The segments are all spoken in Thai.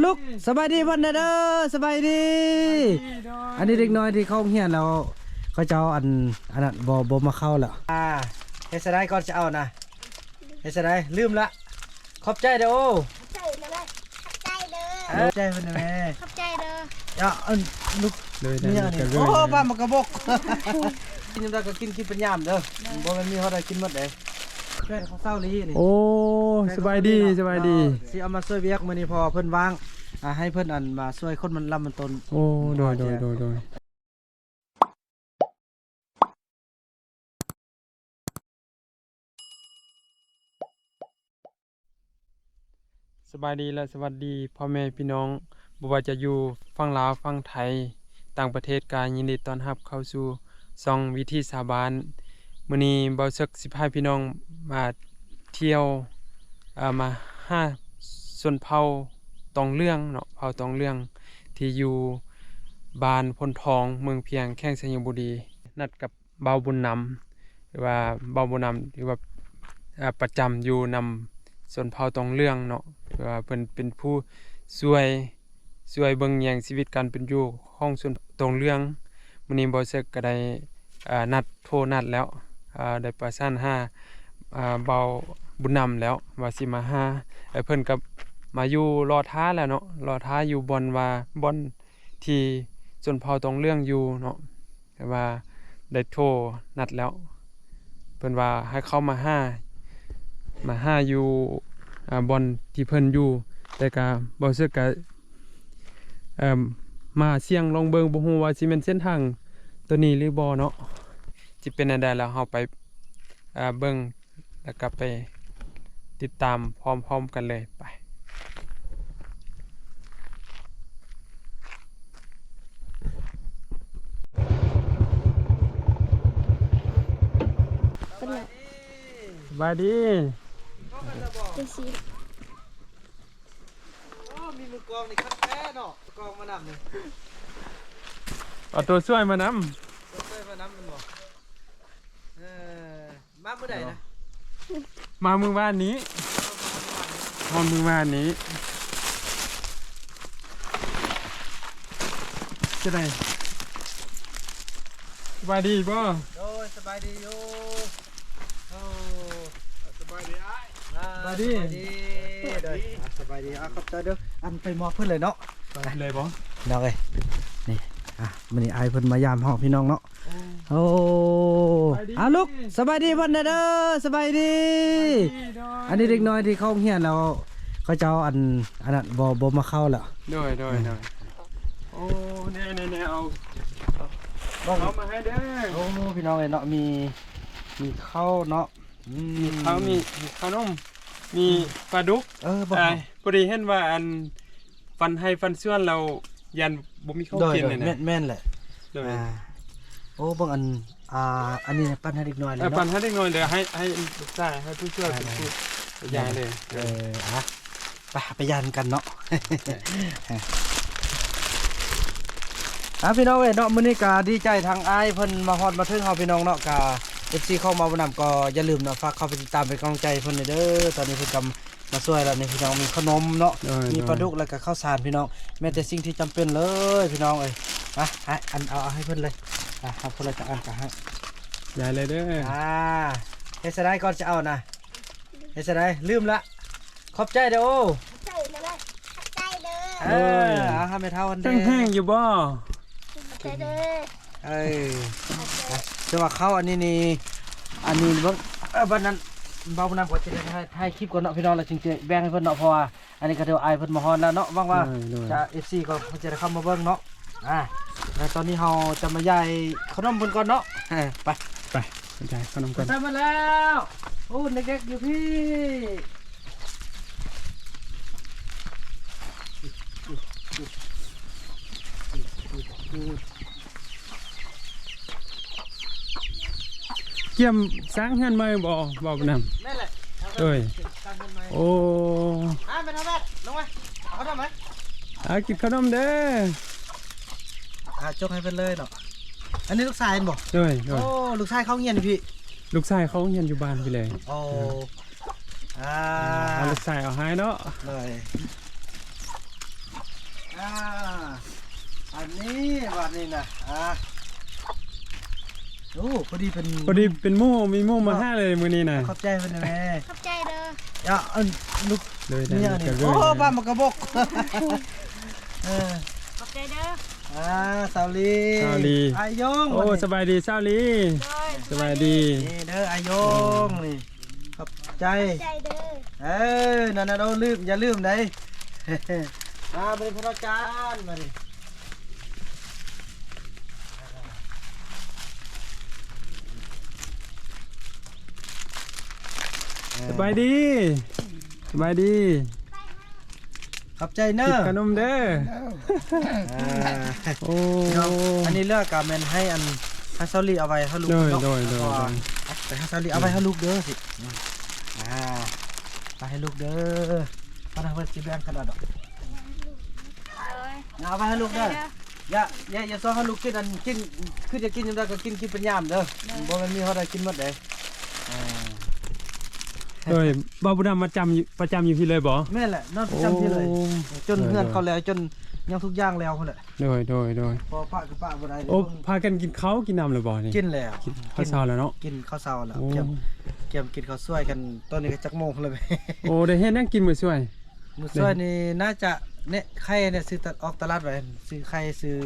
ลูกสบายดีเพิ่นเด้อสบายดีอันนี้เด็กน้อยที่เข้าเฮียนแล้วเขาจะเอาอันนั้นบ่มาเข้าแล้วเฮ็ดซะได้ก่อนจะเอานะเฮ็ดซะได้ลืมละขอบใจเด้อโอ้ขอบใจเลยขอบใจเด้อขอบใจเพิ่นแม่ขอบใจเด้ออย่าลูกเนี่ยนี่โอ้บ้ามากระบอกกินได้ก็กินเป็นยามเด้อบ่มันมีเฮาได้กินหมดเด้เพื่อนเขาเศร้าลีนี่โอ้สบายดีสบายดีสิเอามาช่วยเวียกมื้อนี้พอเพิ่นวางให้เพิ่นอันมาช่วยคนมันลำมันตนโอ้โดยสบายดีและสวัสดีพ่อแม่พี่น้องบ่ว่าจะอยู่ฝั่งลาวฝั่งไทยต่างประเทศกายินดีต้อนรับเข้าสู่ช่องวิธีสาบานมื้อนี้บ่าวซึกสิพาพี่น้องมาเที่ยวมาชนเผ่าตองเรื่องเนาะเผ่าตองเรื่องที่อยู่บ้านพลทองเมืองเพียงแข้งสยามบุรีนัดกับบ่าวบุญนำหรือว่าบ่าวบุญนำที่ว่าประจำอยู่นำชนเผ่าตองเรื่องเนาะว่าเพิ่นเป็นผู้ช่วยเบิ่งแยงชีวิตการเป็นอยู่ของชนตองเรื่องมื้อนี้บ่าวซึกก็ได้โทรนัดแล้วได้ประสานหาเบาบุญนำแล้วว่าสิมาหาเพิ่นกับมาอยู่รอท้าแล้วเนาะรอท้าอยู่บอนที่ชนเผ่าตองเรื่องอยู่เนาะแต่ว่าได้โทรนัดแล้วเพิ่นว่าให้เข้ามาหาอยู่บอนที่เพิ่นอยู่แต่ก็บ่ซึกก็มาเสี่ยงลองเบิ่งบ่ฮู้ว่าสิแม่นเส้นทางตัวนี้หรือบ่เนาะสิเป็นอันใดแล้วเฮาไปเบิ่งแล้วก็ไปติดตามพร้อมๆกันเลยไปสบายดีเป็นสีมีมือกองนี่คัดแท้เนาะกองมานำนี่เอาตัวช่วยมานำช่วยมานำมันบ่มาเมื่อใดนะมาเมื่อวานนี้จะได้สบายดีป่ะโอ้ยสบายดีอยู่โอ้สบายดีสบายดีเด้อสบายดีขอบใจเด้ออันไปมอบเพิ่นเลยเนาะเลยป่ะเนาะเอ้ยนี่มื้อนี้อายเพิ่นมายามห้องพี่น้องเนาะโอ้ลูกสบายดีเพิ่นเด้อสบายดีอันนี้เด็กน้อยที่เข้าเฮียนแล้วเขาจะเอาอันนั้นบ่มาเข้าแล้วโดยโอ้เนี่ยเอามาให้เด้อโอ้พี่น้องเอ้ยเนาะมีข้าวเนาะมีข้าวมีขนมมีปลาดุกพอดีเห็นว่าอันฟันให้ฟันส่วนเรายันบ่มีข้าวกินเลยนะแม่นแหละโอ้บางอันนี้ปั้นให้เด็กน้อยเลยเนาะปั้นให้เด็กน้อยเดี๋ยวให้ลูกชายให้ผู้ช่วยเป็นผู้ยายเลยไปยันกันเนาะพี่น้องเอ้ยเนาะมื้อนี้ก็ดีใจทางอ้ายเพิ่นมาฮอดมาถึงเฮาพี่น้องเนาะก็ FC เข้ามาบ่นำก็อย่าลืมเนาะฝากเข้าไปติดตามเป็นกำลังใจเพิ่นเด้อตอนนี้เพิ่นกำมาช่วยแล้วนี่พี่น้องมีขนมเนาะมีปลาดุกแล้วก็ข้าวสารพี่น้องแม้แต่สิ่งที่จำเป็นเลยพี่น้องเอ้ยเอาให้เพิ่นเลยครับเพิ่นเลยจะกันให้ยายเลยเด้อเฮ็ดซะได้ก่อนจะเอานะเฮ็ดซะได้ลืมละขอบใจเด้อโอ้ขอบใจเลยขอบใจเด้อให้ไม่เท่ากันเด้อแห้งอยู่บ่ขอบใจเด้อจะว่าเข้าอันนี้เบิ่งวันนั้นเบาบุญนำก็จะได้ถ่ายคลิปก่อนเนาะพี่น้องแล้วจึงจะแบ่งให้เพิ่นเนาะเพราะว่าอันนี้ก็เดี๋ยวอายเพิ่นมาฮอนแล้วเนาะหวังว่าจะ FC ก็เพิ่นจะได้เข้ามาเบิ่งเนาะแล้วตอนนี้เราจะมาย้ายขนมเพิ่นก่อนเนาะไปย้ายขนมก่อนได้มาแล้วโอ้เด็กๆอยู่พี่เกี่ยมสร้างเฮือนใหม่บ่นำนั่นแหละโอ้ไปทำแบบลงมาเอาขนมไหมกินขนมเด้อจกให้เพิ่นเลยเนาะอันนี้ลูกชายบ่โอ้ลูกชายเขาเงียนพี่ลูกชายเขาเงียนอยู่บ้านพี่เลยโอ้ลูกชายเอาให้เนาะเลย อันนี้บัดนี้นะโอ้พอดีเป็น หมู่มีหมู่มาห้าเลยมื้อนี้น่ะ ขอบใจเพิ่นแม่ ขอบใจเด้อ อย่าลูก เลยได้ เนี่ย กั นี่ นเล โอ้ ย บ้ามากระบอกขอบใจเด้อ สาวลี สาวลี อายง โอ้สบายดีสาวลี โดย สบายดี นี่เด้ออายงนี่ขอบใจ ขอบใจเด้อ นั่นน่ะเราลืมอย่าลืมได้เป็นพระอาจารย์มาดิ สบายดีสบายดี ขอบใจเน กิ อะ นขนมเด้อโอ้ อันนี้เลือกกาแมนให้ให้ซาลีเอาไว้ให้ลูก โดย เนาะ โดย ไปให้ซาลีเอาไว้ให้ลูกเด้อสิไปให้ลูกเด้อพนักงานจีแบงขนาดดอก โดย เอาไปให้ลูกเด้ออย่าซ้อให้ลูกกินกินคือจะกินยังไงก็กินเป็นยามเด้อบ่มันมีเขาได้กินหมดเลย โดยบ่าวบุญธรรมประจำอยู่พี่เลยบ่ แม่แหละนอนประจำที่เลยจนเพื่อนเขาแล้วจนยังทุกอย่างแล้วเขาแหละ โดย พอปะกับปะบ่ได้ โอ้พากันกินข้าวกินน้ำเลยบ่นี่ กินแล้ว กินข้าวเช้าแล้วเนาะ กินข้าวเช้าแล้ว โอ้ เกี่ยมกินข้าวสวยกันตอนนี้ก็จักโมงเลย โอ้ได้เฮ็ดหยังกินมื้อช่วย มื้อสวยนี่น่าจะเนี่ยไข่เนี่ยซื้อออกตลาดไว้ซื้อไข่ซื้อ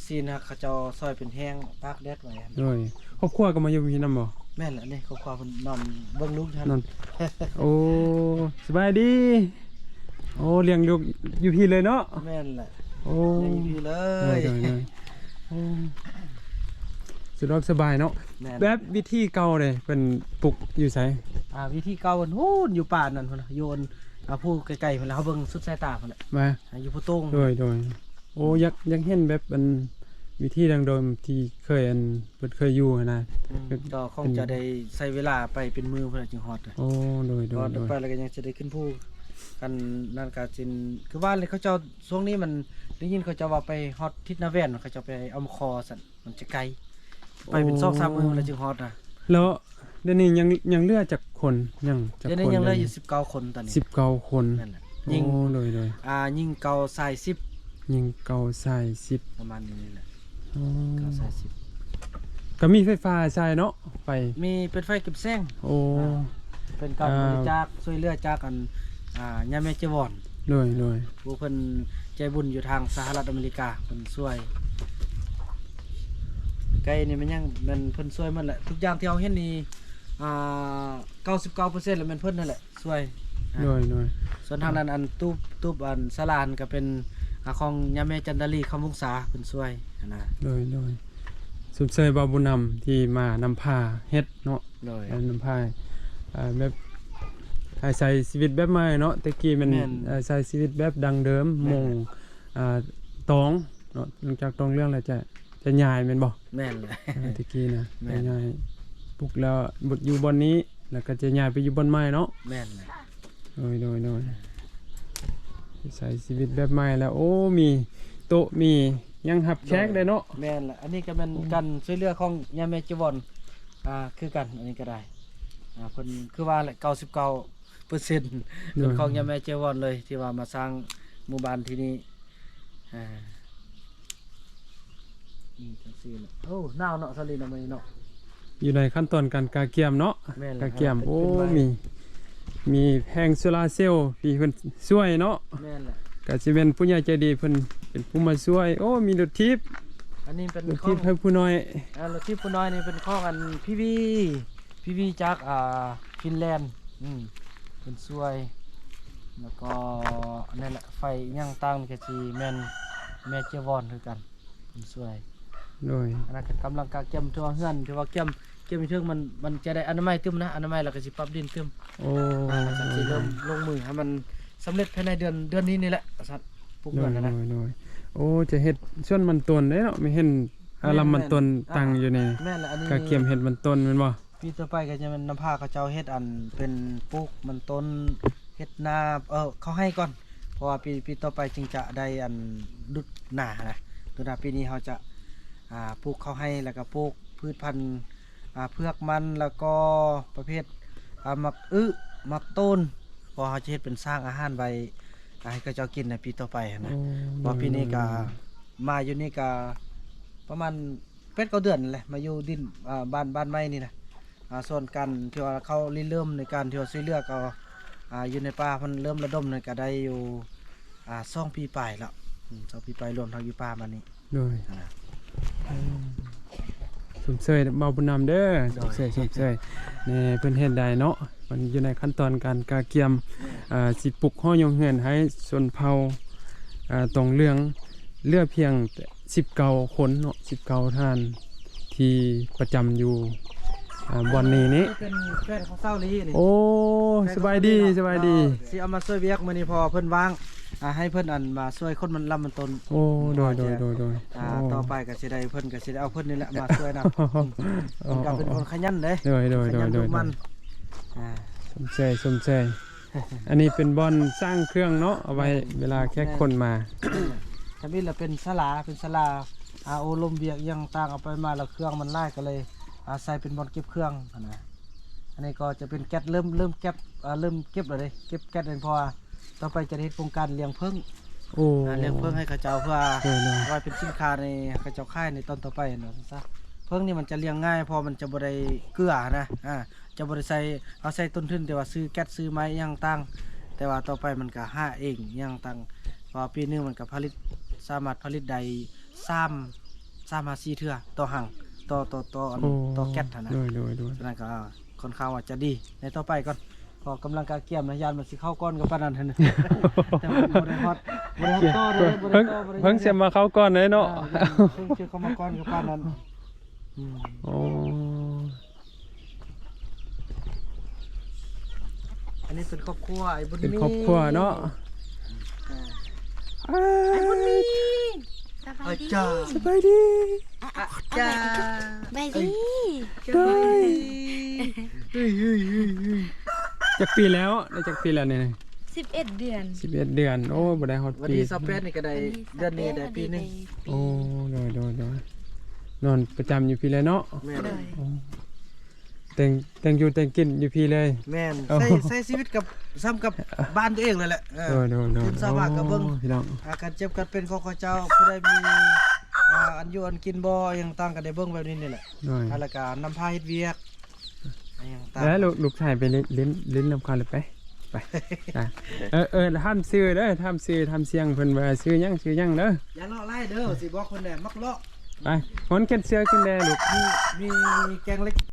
ซีนเขาเจ้าซอยเป็นแห้งตากแดดไว้ โดยครอบครัวก็มาอยู่พี่นำบ่ แม่นแหละนี่เขาความนอนเบิ่งลูกฉัน นอนโอ้สบายดีโอ้เลี้ยงลูกอยู่พี่เลยเนาะ แม่นแหละ โอ้ ยังอยู่เล โด ย ยโอ้สะดวกสบายเนาะ แม่น แบบวิธีเก่าเลยเป็นปลูกอยู่ไส วิธีเก่ามันฮู้อยู่ป่านั่นพุ่นน่ะโยนผู้ไกลๆพุ่นแล้วเขาเบิ่งสุดสายตาพุ่นแหละ มา อยู่ผู้โต้ง โดยโอ้อยากเห็นแบบเป็นวิธีดังเดิมที่เคยเพิ่นเคยอยู่หั้นนะ ก็คงจะได้ใช้เวลาไปเป็นมือเพิ่นจึงฮอด โอ้โดย ฮอดไปแล้วก็ยังจะได้ขึ้นผู้กันนั่นก็จินคือว่าเลยเขาเจ้าช่วงนี้มันได้ยินเขาเจ้าว่าไปฮอดทิศนาแว่นเขาเจ้าไปเอามาคอสั่นมันจะไกลไปเป็น2-3มื้อแล้วจึงฮอดน่ะ แล้วเดี๋ยวนี้ยังเหลือจากคนยังจาก เดี๋ยว ค นี้ น ยังเหลืออยู่19คนตอนนี้ 19คน นั่นแหละ โอ้ ยิง โดย ยิงเก่าใส่10 ยิงเก่าใส่10 ประมาณนี้แหละ อ๋อ เก่าใส่10 ก็มีไฟฟ้าใช่เนาะไป มีเป็นไฟเก็บแสง โอ้ เป็นการบริจาคช่วยเหลือจากกันยาเมเจวอน โดย ผู้เพิ่นใจบุญอยู่ทางสหรัฐอเมริกาเพิ่นช่วยไกลนี่มันยังมันเพิ่นช่วยหมันแหละทุกอย่างที่เราเห็นนี่99%แล้วมันเพิ่นนั่นแหละช่วย โดย ส่วนทางนั้นอันตูบอันสลานก็เป็นของยาเมจันดาลีคำวงศาเพิ่นช่วยนะ โดยสุดเสยบาบุญนำที่มานำพาเฮ็ดเนาะ โดย นำพาแบบใส่ชีวิตแบบใหม่เนาะแต่กี้มัน แม่น ใส่ชีวิตแบบดังเดิม แม่ ม น งตองเนาะหลังจากตองเรื่องแล้วจะย้ายแม่นบ่ แม่นเลย ตะกี้นะ แม่ จะ น ย้ายปลุกแล้วบดอยู่บอนนี้แล้วก็จะย้ายไปอยู่บอนใหม่เนาะ แม่นเลย โดยใส่ชีวิตแบบใหม่แล้วโอ้มีโต๊ะมียังหับแขกได้เนาะ แม่นแหละอันนี้ก็เป็นการช่วยเหลือของยาเมจิวอนคือกันอันนี้ก็ได้เพิ่นคือว่าแหละ99%เป็นของยาเมจิวอนเลยที่ว่ามาสร้างหมู่บ้านที่นี่จังซี่แหละโอ้หนาวเนาะสลีนมื้อนี้เนาะ อยู่ในขั้นตอนการกาเกียมเนาะ แม่นเลย กาเกียม ครับ โอ้ เป็นไม้ มีแผงโซลาร์เซลล์ที่เพิ่นช่วยเนาะ แม่นแหละ ก็สิเป็นผู้ใหญ่ใจดีเพิ่นเป็นผู้มาช่วยโอ้มีรถทิพย์ อันนี้เป็น รถ ขอ ทิ ง พย์ให้ผู้น้อย รถที่ผู้น้อยนี่เป็นของอันพี่วีจากฟินแลนด์เป็นช่วย แล้วก็นั่นแหละไฟย่างตั้งก็สิแม่นแม่เจวอนคือกันเป็นช่วย โดย อันนั้นก็กำลังกาเก็มทั่วเฮือนที่ว่าเก็มอีกเทิงมันจะได้อนามัยตึมนะอนามัยแล้วก็สิปรับดินตึม โอ้ ก็สิเริ่มลงมือให้มันสำเร็จภายในเดือนนี้นี่แหละสัตว์ปลูก โด เงิ ย นนะ โดยโอ้จะเฮ็ดส่วนมันต้นเด้เนาะไม่เห็นลำมันต้นตั้งอยู่นี่ แม่นแหละอันนี้ กาเกียมเฮ็ดมันต้นแม่นบ่ ปีต่อไปก็จะเป็นน้ำผ้าเขาเจ้าเฮ็ดอันเป็นปลูกมันต้นเฮ็ดนาเขาให้ก่อนเพราะว่าปีต่อไปจึงจะได้อันดุดหนานะดุดหนาปีนี้เขาจะปลูกเขาให้แล้วก็ปลูกพืชพันธุ์เพือกมันแล้วก็ประเภทมักมักต้นเพอเขาจะเฮ็ดเป็นสร้างอาหารไว้ ให้เขาเจ้ากินในปีต่อไปหั้นนะ โอ้ เพราะปีนี้ก็มาอยู่นี่ก็ประมาณเป็ด9 เดือนนั่นแหละมาอยู่ดินบ้านไม้นี่นะส่วนกันที่ว่าเขาเริ่มในการที่ว่าช่วยเหลือก็อยู่ในป่าเพิ่นเริ่มระดมนี่ก็ได้อยู่2 ปีปลายแล้ว2 ปีปลายรวมทั้งอยู่ป่ามานี่ โดย นะ สมเสยเบาบุญนำเด้อสมเสยนี่เพิ่นเฮ็ดได้เนาะมันอยู่ในขั้นตอนการกาเกียมสิปลุกฮ้อยงเฮือนให้ชนเผ่าตรงเลือเพียง19 คนเนาะ19 ท่านที่ประจำอยู่บ่อนนี้นี่ เป็นแฟนของเศร้าลีนี่ โอ้สบายดีสบายดี สิเอามาช่วยเวียกมื้อนี้พอเพิ่นว่างให้เพิ่นมาช่วยคนมันลำมันตน โอ้โดยต่อไปก็สิได้เพิ่นก็สิได้เอาเพิ่นนี่แหละมาช่วยนำ เพิ่นก็เป็นคนขยันเด้ โดย ขยันดูมัน สมเสยอันนี้เป็นบ่อนสร้างเครื่องเนาะเอาไว้เวลาแค่คนมา ถ้ามีละเป็นศาลาโอลมเวียกยังต่างเอาไปมาแล้วเครื่องมันไล่ก็เลยใส่เป็นบ่อนเก็บเครื่องนะอันนี้ก็จะเป็นแก๊สเริ่มเก็บเริ่มเก็บแล้วเด้เก็บแก๊สเองพอต่อไปจะเฮ็ดโครงการเลี้ยงผึ้ง โอ้ เลี้ยงผึ้งให้เขาเจ้าเพื่อ เลย ไว้เป็นสินค้าในเขาเจ้าค่ายในตอนต่อไปเนาะซะผึ้งนี่มันจะเลี้ยงง่ายเพอมันจะบ่ได้เกลือนะจะบ่ได้ใส่เอาใส่ต้นทุนแต่ว่าซื้อแก๊สซื้อไม้อย่างต่างแต่ว่าต่อไปมันก็หาเองอย่างต่างพอปีนึงมันก็สามารถผลิตได้3-4 เทื่อต่อหังต่อแก๊สนะ โดย ฉะนั้นก็ค่อนข้างว่าจะดีในต่อไปก่อนก็กำลังการเกี่ยมนะยานมันสิเข้าก้อนกับปานนั้นหั่น แต่มันบ่ได้ฮอดต่อเลยบ่ได้ต่อบ่ได้ เพิ่งเสียมาเข้าก่อนเลยเนาะ เพิ่งชื่อเข้ามาก้อนกับปานนั้น โอ้ อันนี้เป็นครอบครัวไอ้บุญมี เป็นครอบครัวเนาะ ไอ้บุญมีสบายดี จ้า สบายดี จ้า สบายดี เฮ้ย จากปีแล้วได้จากปีแล้วเนี่ย 11 เดือน 11 เดือนโอ้บ่ได้ฮอด วัน ปี ที่28นี่ก็ได้เดือนนี้ได้ปีหนึง โอ้โดยนอนประจำอยู่พี่เลยเนาะ แม่น เลย แต่งอยู่แต่งกินอยู่พี่เลย แม่น โอ้ ใช้ชีวิตกับซ้ำกับบ้านตัวเองเลยแหละโดย ตื่นสว่างก็เบิ่ง พี่น้อง การเจ็บกันเป็นของเขาเจ้าผู้ใดมีอันอยู่อันกินบ่อย่างต่างกันได้เบิ่งแบบนี้นี่แหละ โดย แล้วก็นำพาเฮ็ดเวียกอย่างต่าง แล้วลูกชายไปลิ้นนำคันเลยไปจ้ะทำซื้อเด้อทำเสียงเพิ่นว่าซื้อหยังเด้อ อย่าเลาะไล่เด้อสิบอกคนแดมักเลาะ ไปหอนเก็ดเสื้อขึ้นแดลูก มีแกงเล็ก